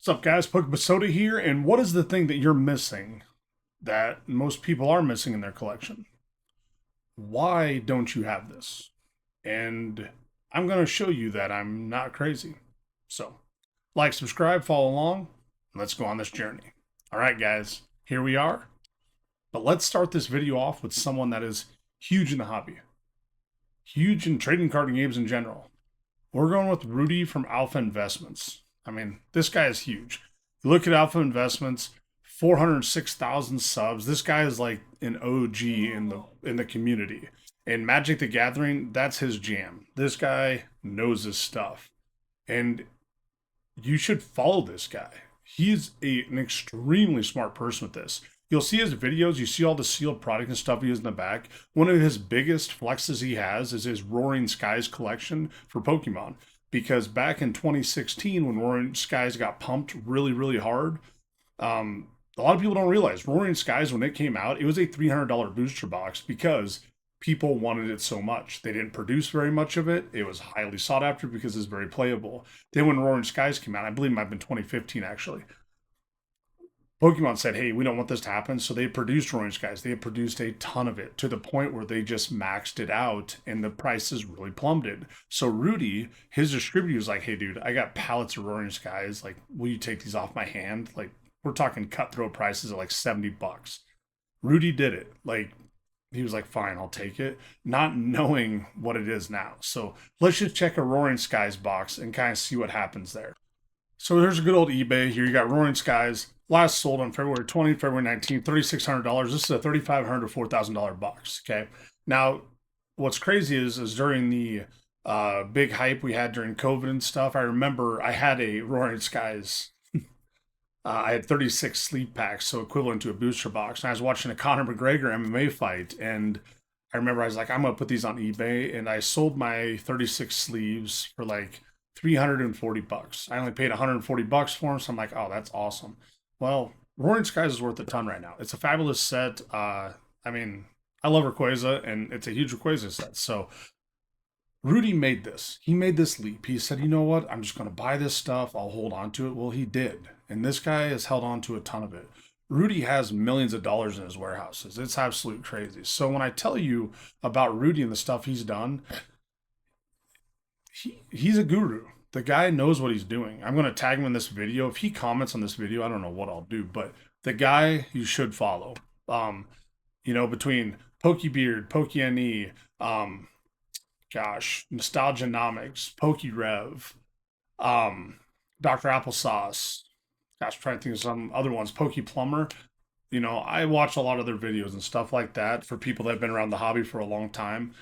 What's up, guys? Pokemosoda here, and what is the thing that you're missing that most people are missing in their collection? Why don't you have this? And I'm going to show you that I'm not crazy. So, like, subscribe, follow along, and let's go on this journey. All right, guys, here we are. But let's start this video off with someone that is huge in the hobby, huge in trading card games in general. We're going with Rudy from Alpha Investments. I mean, this guy is huge. You look at Alpha Investments, 406,000 subs. This guy is like an OG in the community. And Magic the Gathering, that's his jam. This guy knows his stuff. And you should follow this guy. He's an extremely smart person with this. You'll see his videos, you see all the sealed product and stuff he has in the back. One of his biggest flexes he has is his Roaring Skies collection for Pokemon. Because back in 2016, when Roaring Skies got pumped really, really hard, a lot of people don't realize Roaring Skies, when it came out, it was a $300 booster box because people wanted it so much. They didn't produce very much of it. It was highly sought after because it's very playable. Then when Roaring Skies came out, I believe it might have been 2015 actually, Pokemon said, hey, we don't want this to happen. So they produced Roaring Skies. They produced a ton of it to the point where they just maxed it out and the prices really plummeted. So Rudy, his distributor, was like, hey, dude, I got pallets of Roaring Skies. Like, will you take these off my hand? Like, we're talking cutthroat prices at like $70. Rudy did it. Like, he was like, fine, I'll take it, not knowing what it is now. So let's just check a Roaring Skies box and kind of see what happens there. So there's a good old eBay here. You got Roaring Skies. Last sold on February 20th, February 19th, $3,600. This is a $3,500 to $4,000 box. Okay. Now, what's crazy is during the big hype we had during COVID and stuff, I remember I had a Roaring Skies. I had 36 sleeve packs, so equivalent to a booster box. And I was watching a Conor McGregor MMA fight, and I remember I was like, I'm going to put these on eBay. And I sold my 36 sleeves for like $340. I only paid $140 for them, so I'm like, oh, that's awesome. Well, Roaring Skies is worth a ton right now. It's a fabulous set. I mean, I love Rayquaza, and it's a huge Rayquaza set. So Rudy made this. He made this leap. He said, you know what? I'm just going to buy this stuff. I'll hold on to it. Well, he did. And this guy has held on to a ton of it. Rudy has millions of dollars in his warehouses. It's absolute crazy. So when I tell you about Rudy and the stuff he's done, he's a guru. The guy knows what he's doing. I'm going to tag him in this video. If he comments on this video, I don't know what I'll do, but the guy you should follow. Between Pokebeard, PokeNE, Nostalgianomics, PokeRev, Dr. Applesauce. Gosh, I'm trying to think of some other ones. PokePlumber. I watch a lot of their videos and stuff like that for people that have been around the hobby for a long time.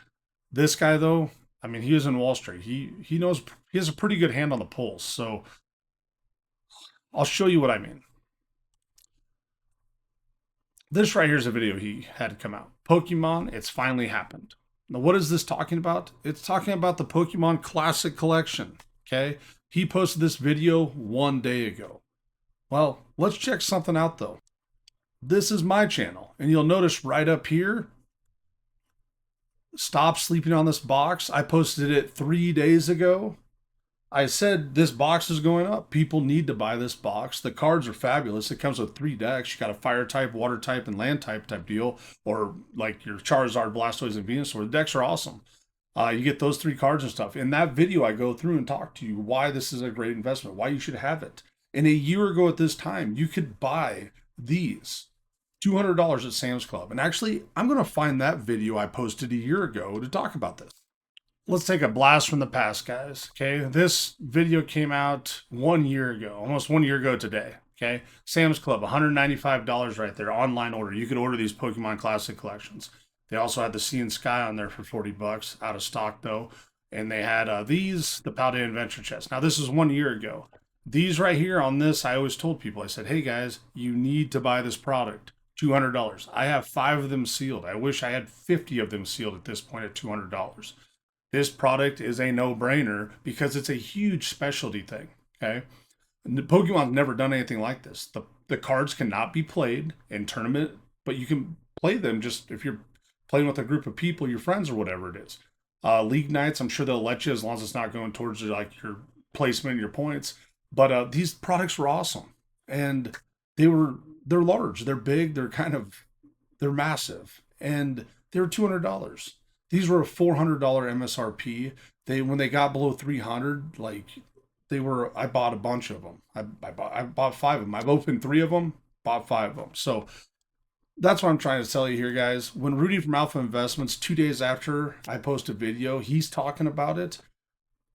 This guy, though, I mean, he was in Wall Street. He knows, he has a pretty good hand on the pulse. So I'll show you what I mean. This right here is a video he had come out. Pokemon, it's finally happened. Now, what is this talking about? It's talking about the Pokemon Classic Collection. Okay. He posted this video 1 day ago. Well, let's check something out though. This is my channel, and you'll notice right up here, stop sleeping on this box. I posted it 3 days ago. I said this box is going up. People need to buy this box. The cards are fabulous. It comes with 3 decks. You got a fire type, water type, and land type deal, or like your Charizard, Blastoise, and Venusaur. The decks are awesome. You get those 3 cards and stuff. In that video, I go through and talk to you why this is a great investment, why you should have it. And a year ago at this time, you could buy these $200 at Sam's Club. And actually, I'm going to find that video I posted a year ago to talk about this. Let's take a blast from the past, guys. Okay, this video came out 1 year ago, almost 1 year ago today. Okay, Sam's Club, $195 right there, online order. You could order these Pokemon Classic collections. They also had the Sea and Sky on there for $40, out of stock though. And they had these, the Paldean Adventure Chest. Now, this is 1 year ago. These right here on this, I always told people, I said, hey guys, you need to buy this product. $200. I have 5 of them sealed. I wish I had 50 of them sealed at this point at $200. This product is a no-brainer because it's a huge specialty thing, okay? And Pokemon's never done anything like this. The cards cannot be played in tournament, but you can play them just if you're playing with a group of people, your friends or whatever it is. League nights, I'm sure they'll let you as long as it's not going towards like your placement, your points. But these products were awesome, and they're large, they're big, they're massive, and they were $200. These were a $400 MSRP. They when they got below 300, like they were. I bought a bunch of them. I bought five of them. I've opened three of them, bought five of them. So that's what I'm trying to tell you here, guys. When Rudy from Alpha Investments, 2 days after I posted a video, he's talking about it.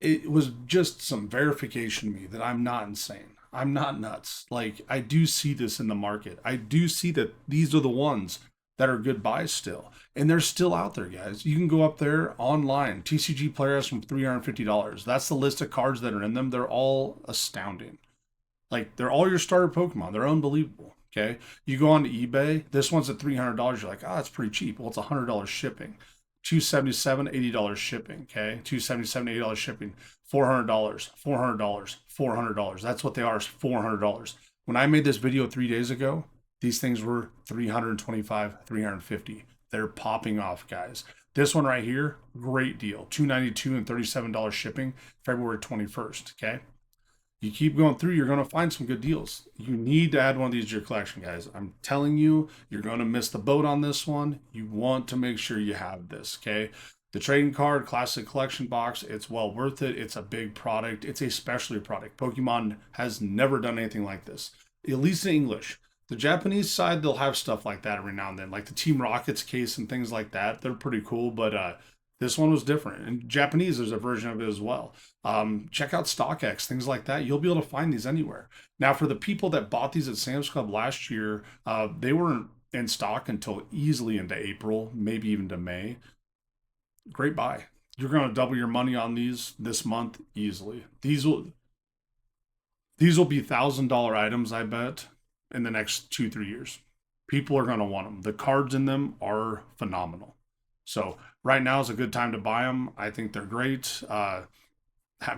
It was just some verification to me that I'm not insane. I'm not nuts. Like, I do see this in the market. I do see that these are the ones that are good buys still. And they're still out there, guys. You can go up there online. TCG Player has from $350. That's the list of cards that are in them. They're all astounding. Like, they're all your starter Pokemon. They're unbelievable. Okay. You go on to eBay, this one's at $300. You're like, oh, that's pretty cheap. Well, it's $100 shipping. 277, $80 shipping. Okay. 277, $80 shipping. $400, $400, $400. That's what they are, is $400. When I made this video 3 days ago, these things were 325, 350. They're popping off, guys. This one right here, great deal. 292 and $37 shipping, February 21st. Okay. You keep going through, you're going to find some good deals. You need to add one of these to your collection, guys. I'm telling you, you're going to miss the boat on this one. You want to make sure you have this, okay? The trading card classic collection box, it's well worth it. It's a big product. It's a specialty product. Pokemon has never done anything like this, at least in English. The Japanese side, they'll have stuff like that every now and then, like the Team Rockets case and things like that. They're pretty cool, but this one was different. In Japanese, there's a version of it as well. Check out StockX, things like that. You'll be able to find these anywhere. Now, for the people that bought these at Sam's Club last year, they weren't in stock until easily into April, maybe even to May. Great buy. You're going to double your money on these this month easily. These will be $1,000 items, I bet, in the next 2-3 years. People are going to want them. The cards in them are phenomenal. So right now is a good time to buy them. I think they're great. I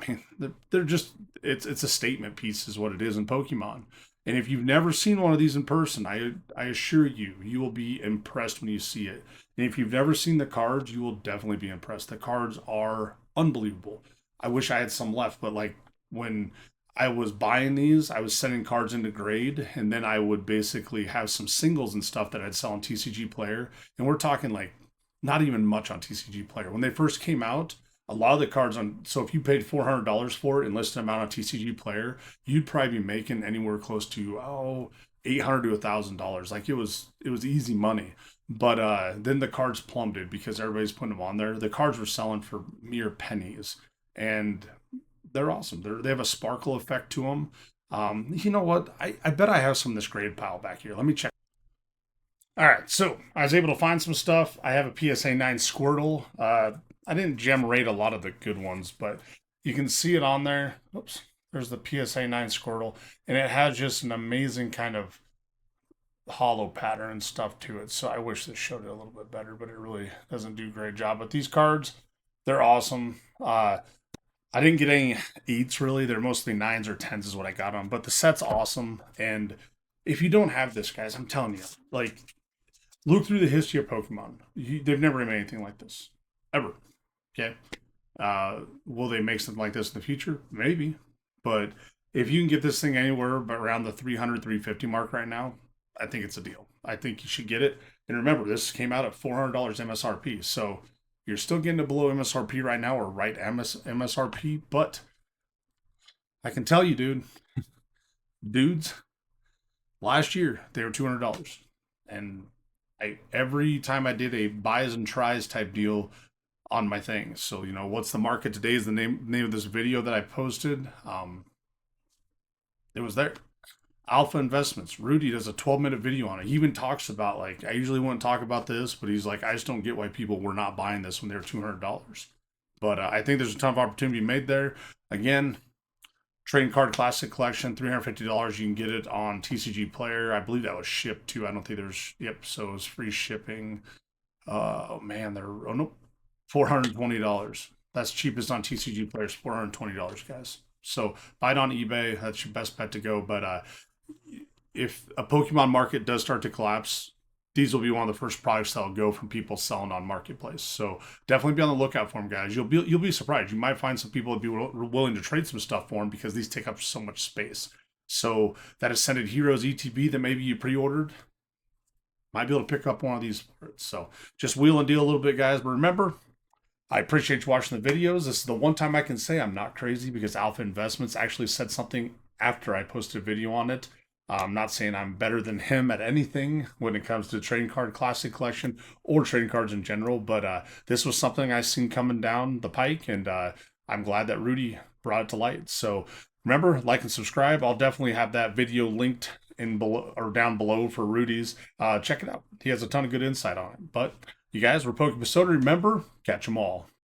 mean, they're just it's a statement piece, is what it is in Pokemon. And if you've never seen one of these in person, I assure you, you will be impressed when you see it. And if you've never seen the cards, you will definitely be impressed. The cards are unbelievable. I wish I had some left, but like when I was buying these, I was sending cards into grade, and then I would basically have some singles and stuff that I'd sell on TCG Player. And we're talking like not even much on TCG Player. When they first came out, a lot of the cards on, so if you paid $400 for it and listed amount on TCG Player, you'd probably be making anywhere close to $800 to $1,000. Like it was easy money. But then the cards plummeted because everybody's putting them on there. The cards were selling for mere pennies, and they're awesome. They have a sparkle effect to them. You know what? I bet I have some of this grade pile back here. Let me check. All right, so I was able to find some stuff. I have a PSA 9 Squirtle. I didn't gem rate a lot of the good ones, but you can see it on there. Oops, there's the PSA 9 Squirtle, and it has just an amazing kind of hollow pattern and stuff to it. So I wish this showed it a little bit better, but it really doesn't do a great job. But these cards, they're awesome. I didn't get any eights really. They're mostly nines or tens is what I got on. But the set's awesome. And if you don't have this, guys, I'm telling you, like, look through the history of Pokemon. They've never made anything like this, ever. Okay. Will they make something like this in the future? Maybe. But if you can get this thing anywhere but around the 300, 350 mark right now, I think it's a deal. I think you should get it. And remember, this came out at $400 MSRP. So you're still getting it below MSRP right now, or right MSRP. But I can tell you, dudes, last year they were $200. And every time I did a buys and tries type deal on my things. So, what's the market today is the name of this video that I posted. It was there. Alpha Investments. Rudy does a 12-minute video on it. He even talks about, like, I usually wouldn't talk about this, but he's like, I just don't get why people were not buying this when they were $200. But I think there's a ton of opportunity made there. Again, trading card classic collection, $350. You can get it on TCG Player. I believe that was shipped too. I don't think there's, yep, so it's free shipping. Oh man, nope, $420. That's cheapest on TCG Players, $420, guys. So buy it on eBay. That's your best bet to go. But if a Pokemon market does start to collapse, these will be one of the first products that'll go from people selling on marketplace. So definitely be on the lookout for them, guys. You'll be surprised. You might find some people would be willing to trade some stuff for them because these take up so much space. So that Ascended Heroes ETB that maybe you pre-ordered, might be able to pick up one of these parts. So just wheel and deal a little bit, guys. But remember, I appreciate you watching the videos. This is the one time I can say I'm not crazy because Alpha Investments actually said something after I posted a video on it. I'm not saying I'm better than him at anything when it comes to trading card classic collection or trading cards in general, but this was something I seen coming down the pike, and I'm glad that Rudy brought it to light. So remember, like and subscribe. I'll definitely have that video linked in below or down below for Rudy's. Check it out. He has a ton of good insight on it. But you guys, we're Pokémon Soda. Remember, catch them all.